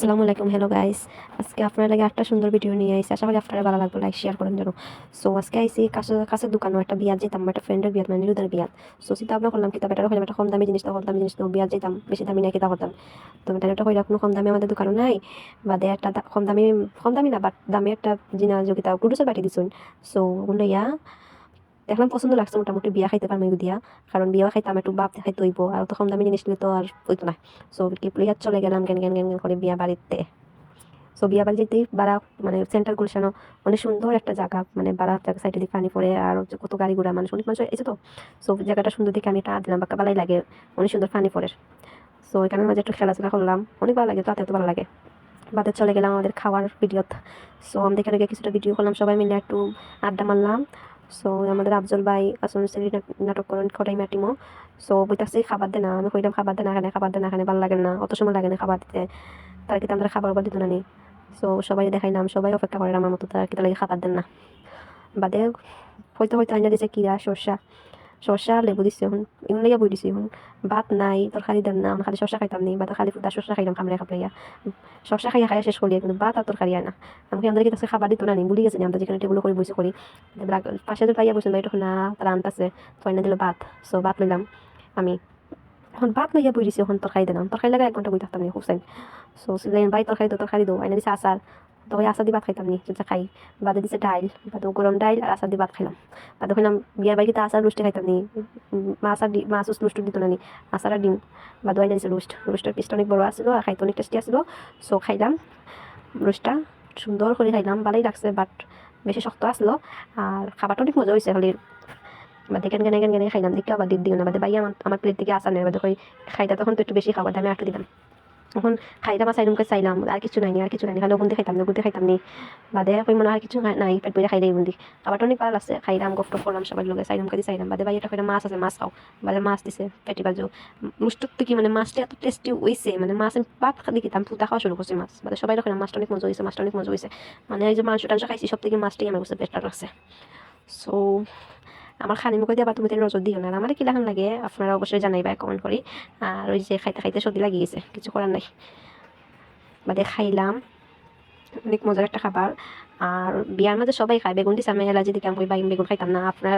আসসালামু আলাইকুম, hello guys. আজকে আপনার লাগে একটা সুন্দর ভিডিও নিয়ে আইছি। আশা করি আপনারা ভালো লাগবে, লাইক শেয়ার করেন যেন। সো আজকে আইছি কাছের দোকানে একটা বিয়াত যেতাম, একটা ফ্রেন্ডের বিয়াত, মানে নিরুদের বিয়াত। সো চিন্তা ভাবনা করলাম কিতা বেটার হইলাম, একটা কম দামি জিনিস, কম দামি জিনিস তো বিয়াত যেতাম, বেশি দামি না কিতা করতাম। তো এটা হইলে কোনো কম দামি আমাদের দোকানও নাই, বাদে একটা কম দামি না বাট দামি একটা জিনিস যোগিতা কুডুসের বাটি দিছুন। সো ওগুলো দেখলাম পছন্দ লাগছে, মোটামুটি বিয়া খাইতে পারবো দিয়া, কারণ বিয়া খাইতাম একটু বাপ দেখাইতে হইব, আর তো কম দামি জিনিস তো আর হইতো না। সো কি প্লেয়ার চলে গেলাম গেন গেন গেন গেন করে বিয়া বাড়িতে। সো বিয়া বাড়ি যেতেই বাড়া, মানে সেন্টার গুলশানো অনেক সুন্দর একটা জায়গা, মানে বাড়া সাইডে দিয়ে পানি পড়ে, আর কত গাড়ি ঘোড়া, মানুষ অনেক মানুষ এসে তো। সো জায়গাটা সুন্দর দেখে আমি এটা দিলাম, বাক্কা ভালোই লাগে, অনেক সুন্দর পানি পড়ে। সো এখানের মাঝে একটু খেলাধুলা করলাম, অনেক ভালো লাগে, তাতে এত ভালো লাগে। বাদে চলে গেলাম আমাদের খাওয়ার ভিডিওত। সো আমরা এখানে কিছুটা ভিডিও করলাম, সবাই মিলে একটু আড্ডা মারলাম। সো আমাদের আফজল ভাই আসলে নাটক করেন খটাই ম্যাটিমো। সো বইতাছি খাবার দে না, আমি কইলাম খাবার দে না, এখানে খাবার দে না, এখানে ভালো লাগে না, অত সময় লাগে না খাবার দিতে, তারা কি আমরা খাবার দিত না নি। সো সবাই দেখাইলাম, সবাই অপেক্ষা করেন আমার মতো, তারা কি তার লাগে খাবার দেন না। বাদে হয়তো হয়তো আইনা দিছে কিরা শসা লেবু দিছে, এখন এগুলো বই দিছে, এখন ভাত নাই, তরকারি দেন না, আমরা খালি শসা খাইতাম নি, বা খালি ফুটা শসা খাইলাম খামড়াইয়া। শসা খাইয়া শেষ করি, কিন্তু ভাত আর তরকারি আয় না। আমাকে আমাদের কাছে খাবার দিত না নি, ভুলে গেছি আমরা যেখানে টেবিল করে বসে করি। পাশে যে পাইয়া বসে এটা না, তারা আনতাছে, তো আইনা দিল ভাত। সো ভাত লইলাম আমি, এখন ভাত লইয়া বই দিছি, এখন তরকারি দিলাম, তরকারি লাগা 1 ঘন্টা বই থাকতাম নি হুসাইন। সো সিলেন ভাই তরকারি দো, আইনা দিছে আচার, তো ওই আচার দিয়ে ভাত খাইতাম নি, যেটা খাই। বাদে দিছে ডাইল, বাদে গরম ডাইল আর আচার দিয়ে ভাত খাইলাম। বাদে খাইলাম বিয়ার বাড়িতে আচার রুষ্টি খাইতাম নি, মাছ রুষ্ট দিত না নি, আচার আর ডিম। বাদে আইনা দিছে রুস্টের পিসটা অনেক বড় আসলো, আর খাইতে অনেক টেস্টি আসলো। সো খাইলাম রুস্টটা, সুন্দর করে খাইলাম, ভালোই লাগছে, বাট বেশি শক্ত আসলো। আর খাবারটা অনেক মজা হয়েছে, খালি বাদে কেন খাইলাম দিকে আবার দিও না, বাদে ভাই আমার প্লেট থেকে আসা নেই, বাদে খাইটা তখন তো একটু বেশি খাবার, আমি একটু দিলাম। এখন খাইলাম আর চাইলাম, আর কিছু নাই, খালি ওগুন খাইতাম নি। বাদে কই মনে আর কিছু নাই, পেট বইরা খাইলে এগুন দি। খাবারটা অনেক ভালো লাগছে, খাইলাম গফট করলাম সবার লোকে, চাইলাম। বাদে ভাই এটা কইটা মাছ আছে, মাছ খাও। বাদে মাছ দিছে পেটি বাজু, মুষ্টুক থেকে, মানে মাছটা এত টেস্টি হইছে, মানে মাছ আমি পাত দেখি আমি পুতা খাওয়া শুরু করছি মাছ। বাদে সবাই রকম মাছটা অনেক মজা হয়েছে। মানে এই যে মাংস টাংস খাইছি, সব থেকে মাছটাই আমার কাছে বেটার লাগছে। সো আমার খালি মুখে দিয়ে আবার তুমি নজর দিও না, আমার কি লাগান লাগে আপনারা অবশ্যই জানাইবা কমেন্ট করি। আর ওই যে খাইতে খাইতে সর্দি লাগিয়েছে, কিছু করার নাই। বাদে খাইলাম, অনেক মজার একটা খাবার। আর বিয়ার মাঝে সবাই খায়, বেগুন দিছে, আমি এলার্জি দিকে আমি বেগুন খাইতাম না, আপনার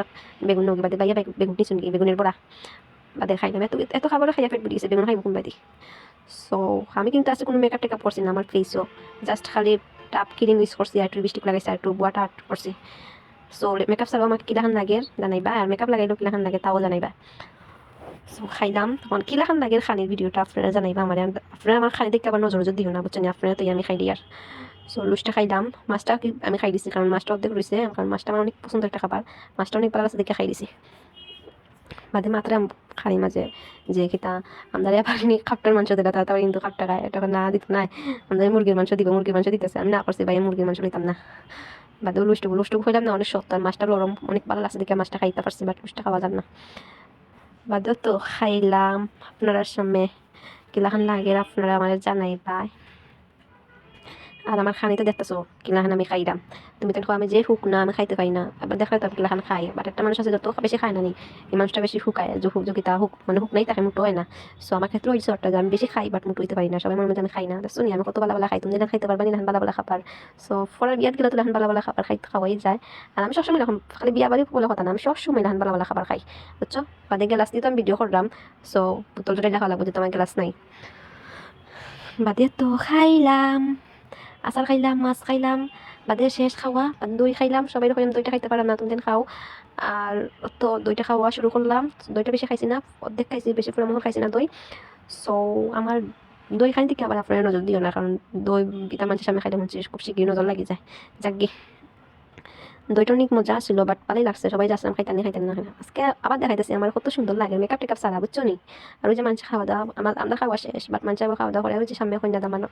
বেগুন নগি বাদে বাইয়া বেগুন দিচ্ছেন কি বেগুনের বড়া। বাদে খাইলাম, এত খাবার খাইয়া পেট বেরিয়েছে, বেগুন খাইব কোন বাদি। সো আমি কিন্তু আজকে কোনো মেকআপ টেকআপ করছি না, আমার ফেসও জাস্ট খালি টাপ ক্রিম ইউজ করছি, আর একটু লিপস্টিক লাগাইছি, আর একটু বুয়াটা আর্ট করছি। সো মেকআপ ছাড়াও আমাকে কিলাখান লাগে জানাইবা, আর মেকআপ লাগাইলেও কিলাখান লাগে তাও জানাইবা। সো খাইলাম, তখন কিলাখান লাগে খানির ভিডিওটা আপনারা জানাইবা আমার, আপনারা আমার খানি দেখতে আবার নজর দিও না, বুঝছেন, আপনারা তো আমি খাই দিই। আর সো লুচটা খাইলাম, মাছটা আমি খাই দিছি, কারণ মাছটা অর্ধেক রয়েছে, কারণ মাছটা আমার অনেক পছন্দের একটা খাবার, মাছটা অনেক ভালো আছে দেখে খাই দিছি। বাদে মাত্রা খাই মাঝে যে কিতা আমাদের পানি খাপটার মাংস দিলা, তারপরে কিন্তু খাপটা খায়, এটা না দিত নাই, আমাদের মুরগির মাংস মুরগির মাংস দিতেছে, আমি না করছি ভাই, মুরগির মাংস নিতাম না। বাদে লুষ্টুকু হইলাম না, অনেক শক্ত, আর মাছটা নরম, অনেক ভালো লাগছে দেখে মাছটা খাইতে পারছি, বাট লুচটা খাওয়া যান না। বাদে তো খাইলাম, আপনারা সামনে কিলাখান লাগে আপনারা আমার জানাইবা। আর আমার খানিতে দেখতেছো কিলাখান আমি খাইলাম, তুমি তো আমি যে হুক না, আমি খাইতে পাই না, আবার দেখলে তো কিলাখান খাই, বাট একটা মানুষ আছে যত বেশি খায় না নি, এই মানুষটা বেশি হুকায়, যদি তা হুক মানে হুক নাই তাকে মুটো হয় না। সো আমার ক্ষেত্রে ওই শর্টটা যে আমি বেশি খাই বাট মুটো হইতে পারি না, সবাই মনে মধ্যে আমি খাই না, শুনি আমি কত ভালো খাই, তুমি যেন খাইতে পারবা না ভালো খাবার। সো ফলের বিয়াত গেলে তো এখন ভালো খাবার খাওয়াই যায়। আর আমি সবসময় এরকম খালি বিয়া বাড়ি বলে কথা না, আমি সবসময় এখন ভালো খাবার খাই, বুঝছো। বাদে গ্লাস দিয়ে তো আমি ভিডিও করলাম, সো বোতলটা লেখা লাগবো যে তোমার গ্লাস নাই। বাদে তো খাইলাম, আচার খাইলাম, মাছ খাইলাম, বাদে শেষ খাওয়া, দই খাইলাম, সবাই রকম দইটা খাইতে পারলাম না, তুমি খাও। আর তো দইটা খাওয়া শুরু করলাম, দইটা বেশি খাইছি না, অর্ধেক খাইছি, বেশি পুরো মতো খাইছি না দই। সো আমার দই খাই থেকে আবার আপনারা নজর দিও না, কারণ দই বিটা মানুষের সামনে খাইলে মানুষের খুব শীঘ্রই নজর লাগে যায়। যাক দইটা অনেক মজা ছিল, বাট ভালোই লাগছে, সবাই যাচ্ছিলাম খাইতেন না। আজকে আবার দেখাইতেছি আমার কত সুন্দর লাগে মেকআপ টেকআপ সারা, বুঝছো নি। আর ওই যে মানুষ খাওয়া দাওয়া, আমরা খাওয়া শেষ, বাট মানুষ আবার খাওয়া দাওয়া করে ওই যে সামনে কন্যা দামানো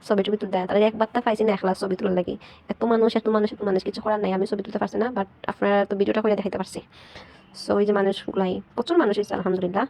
ছবি টবি তুলতে দেয়, তারা একবার তা পাইছি না, একলা ছবি তুলার লাগে, এত মানুষ কিছু করার নাই, আমি ছবি তুলতে পারছি না, বাট আপনারা তো ভিডিওটা করে দেখাইতে পারছি। সো ওই যে মানুষগুলাই প্রচুর মানুষ হয়েছে আলহামদুলিল্লাহ।